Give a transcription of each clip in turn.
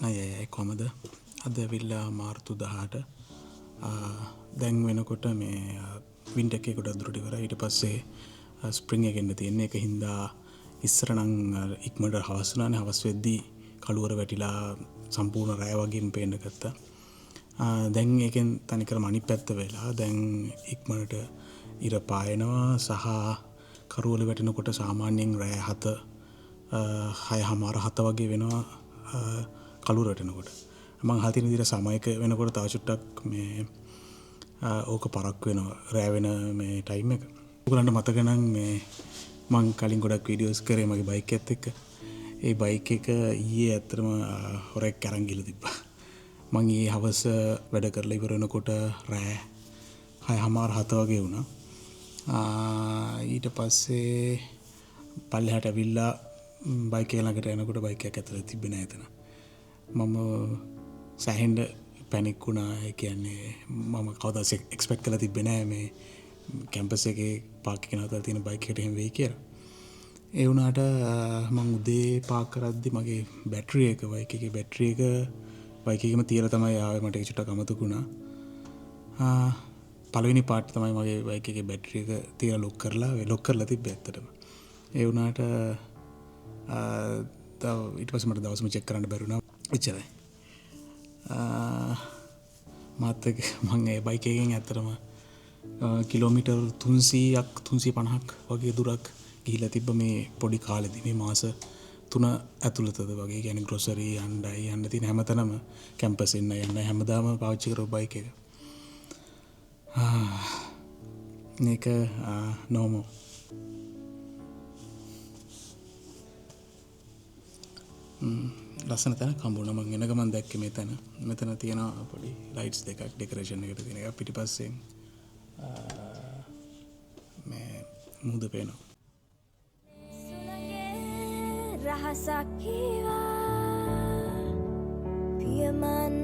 අය කොහමද? අද ඇවිල්ලා මාර්තු 18. දැන් වෙනකොට මේ වින්ටර් එකේ ගොඩක් දුරට ඉවරයි. ඊට පස්සේ ස්ප්‍රින්ග් එක එන්න තියෙන්නේ. ඒක හින්දා ඉස්සර නම් ඉක්මනට හවස් වුණානේ. හවස් වෙද්දී කළුවර වැටිලා සම්පූර්ණ රැය වගේම පේන්න ගත්තා. දැන් ඒකෙන් තනිකරම අනිත් පැත්ත වෙලා දැන් ඉක්මනට ඉර පායනවා සහ කරුවල වැටෙනකොට සාමාන්‍යයෙන් රැය 6:00 වගේ වෙනවා කළුවර වැටෙනකොට. මම අහලා තියෙන විදිහට සමයක වෙනකොට තව චුට්ටක් මේ ඕක පරක් වෙනවා රැය වෙන මේ ටයිම් එක. ඔයගලන්ට මතක නම් මේ මම කලින් ගොඩක් වීඩියෝස් කරේ මගේ බයික් එකත් එක්ක. ඒ බයික් එක ඊයේ ඇත්තටම හොරෙක් අරන් ගිහලා තිබ්බා. මම ඊයේ හවස වැඩ කරලා ඉවර වෙනකොට රැය 6:00 වගේ වුණා. ඊට පස්සේ පල්ලෙහාට ඇවිල්ලා බයික් එක ළඟට එනකොට බයික් එක ඇතුලේ තිබ්බේ නැහැ එතන. මම සෑහෙන්න පැනික් වුණා. ඒ කියන්නේ මම කවදාවත් එක්ස්පෙක්ට් කරලා තිබ්බේ නැහැ මේ කැම්පස් එකේ පාක් එකේ නවත්තලා තියෙන බයික් එකට එහෙම වෙයි කියලා. ඒ වුණාට මම උදේ පාක් කරද්දි මගේ බැටරි එක බයික් එකේම තියලා තමයි ආවේ. මට ඒක චුට්ටක් අමතක වුණා. පළවෙනි පාර්ට් තමයි මගේ බයික් එකේ බැටරි එක තියලා ලොක් කරලා තිබ්බේ ඇත්තටම. ඒ වුණාට ඊට පස්සේ මට දවසම චෙක් කරන්න බැරි වුණා. එච්චරයි. මාත් එක්ක මම ඒ බයික් එකෙන් ඇත්තටම කිලෝමීටර් 350ක් වගේ දුරක් ගිහිලා තිබ්බ මේ පොඩි කාලෙදී. මේ මාස 3 ඇතුළතද වගේ. කියන්නේ ග්‍රොසරි යන්න තියෙන හැමතැනම කැම්පස් එන්න යන්න හැමදාම පාවිච්චි කරපු බයික් එක. මේක නෝමෝ. ලස්සන තැනක් හම්බුණා. මම එන ගමන් දැක්කේ මෙතන තියෙන පොඩි ලයිට්ස් දෙකක් ඩෙකොරේෂන් එකට තියෙන එක. පිටිපස්සෙන් මේ මුහුද පේනවා. රහසක් කීවා පියමන්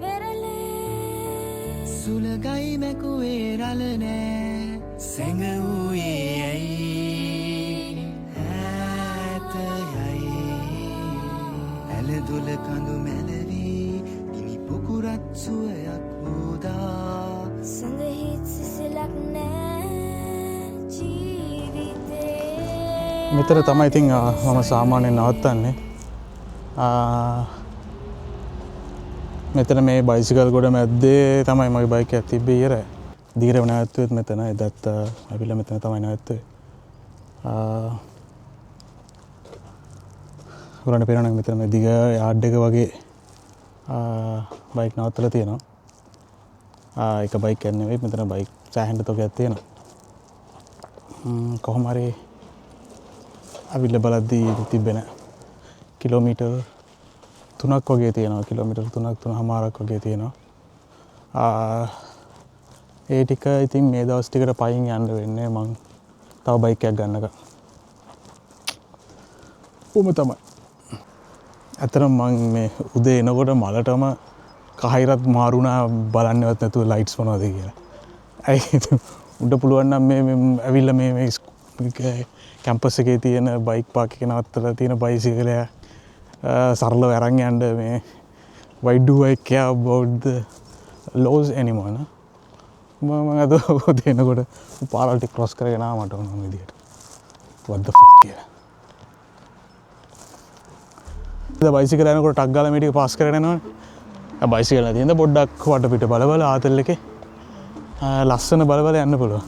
වෙරළේ සුලගයි මැකුවේ රළ නෑ සැඟ වූයේ ඇයි ඈතයයි ඇලදුල කඳු මැලවී ගිනි පුකුරත් සුවයක් වූදා සඳහිත් සිසිලක් නෑ ජීවිතේ. මෙතන තමයි ඉතින් මම සාමාන්‍යයෙන් නවත්තන්නේ. මෙතන මේ බයිසිකල් ගොඩ මැද්දේ තමයි මගේ බයික් එක තිබ්බේ ඉරේ. දීරව නැවතුවෙත් මෙතන. එදත් අපිලා මෙතන තමයි නැවතුවේ. උරන්න පේනවා මෙතන මේ දිග යාඩ් එක වගේ බයික් නවත්තලා තියෙනවා. එක බයික් එක නෙවෙයි මෙතන බයික් සෑහෙන්න තොගයක් තියෙනවා. කොහොම හරි අවිල්ල බලද්දී තිබෙන කිලෝමීටර් 3ක් වගේ තියෙනවා. කිලෝමීටර් 3.5ක් වගේ තියෙනවා. ඒ ටික ඉතින් මේ දවස් ටිකට පයින් යන්න වෙන්නේ මං තව බයික් එකක් ගන්නකම්. උම තමයි. ඇත්තටම මං මේ උදේ එනකොට මලටම කහිරත් මාරුණා බලන්නවත් නැතුව ලයිට්ස් මොනවද කියලා. ඇයි උඩ පුළුවන් නම් මේ ඇවිල්ලා මේ කැම්පස් එකේ තියෙන බයික් පාක් එකේ නවත්තලා තියෙන බයිසිකලය සරලව අරන් යන්න මේ why do I care about the laws anymore නා මම අද දෙනකොට පාරවල් ක්‍රොස් කරගෙන ආව මට ඕන විදියට what the fuck කියලා. ඉතින් බයිසිකල් යනකොට ටක් ගාලා මේ ටික පාස් කරගෙන යනවනේ. බයිසිකල් නැති හින්දා පොඩ්ඩක් වටපිට බල ආතල් එකේ ලස්සන බල යන්න පුළුවන්.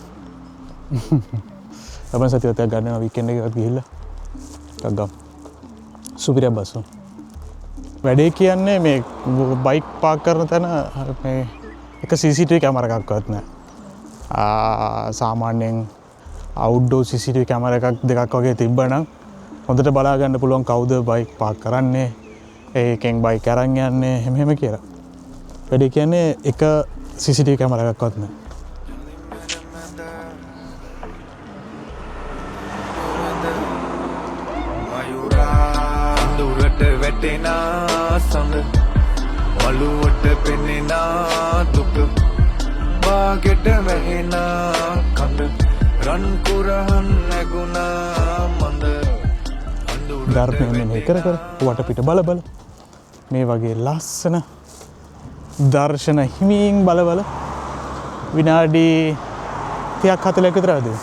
ලබන සතියත් ගන්නවා වීකෙන්ඩ් එකකට ගිහිල්ලා ටක් ගමු. සුපිරියක් බස්සු. වැඩේ කියන්නේ මේ බයික් පාක් කරන තැන මේ එක CCTV කැමරා එකක්වත් නැහැ. සාමාන්‍යයෙන් අවුට්ඩෝර් CCTV කැමරා එකක් දෙකක් වගේ තිබ්බනම් හොඳට බලා ගන්න පුළුවන් කවුද බයික් පාක් කරන්නේ, ඒකෙන් බයික් අරන් යන්නේ එහෙම කියලා. වැඩේ කියන්නේ එක CCTV කැමරා එකක්වත් නැහැ. වැටෙනා සඳ වලුවට පෙනෙනා දුක බාගෙට වැහෙනා කඳ රන් කුරහන් නැගුණා මඳ ධර්මය මෙනෙහි කර කර වටපිට බල බල මේ වගේ ලස්සන දර්ශන හිමියෙන් බලවල විනාඩි 30ක් 40ක් විතර ඇදුවා.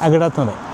අගටත් හොඳයි.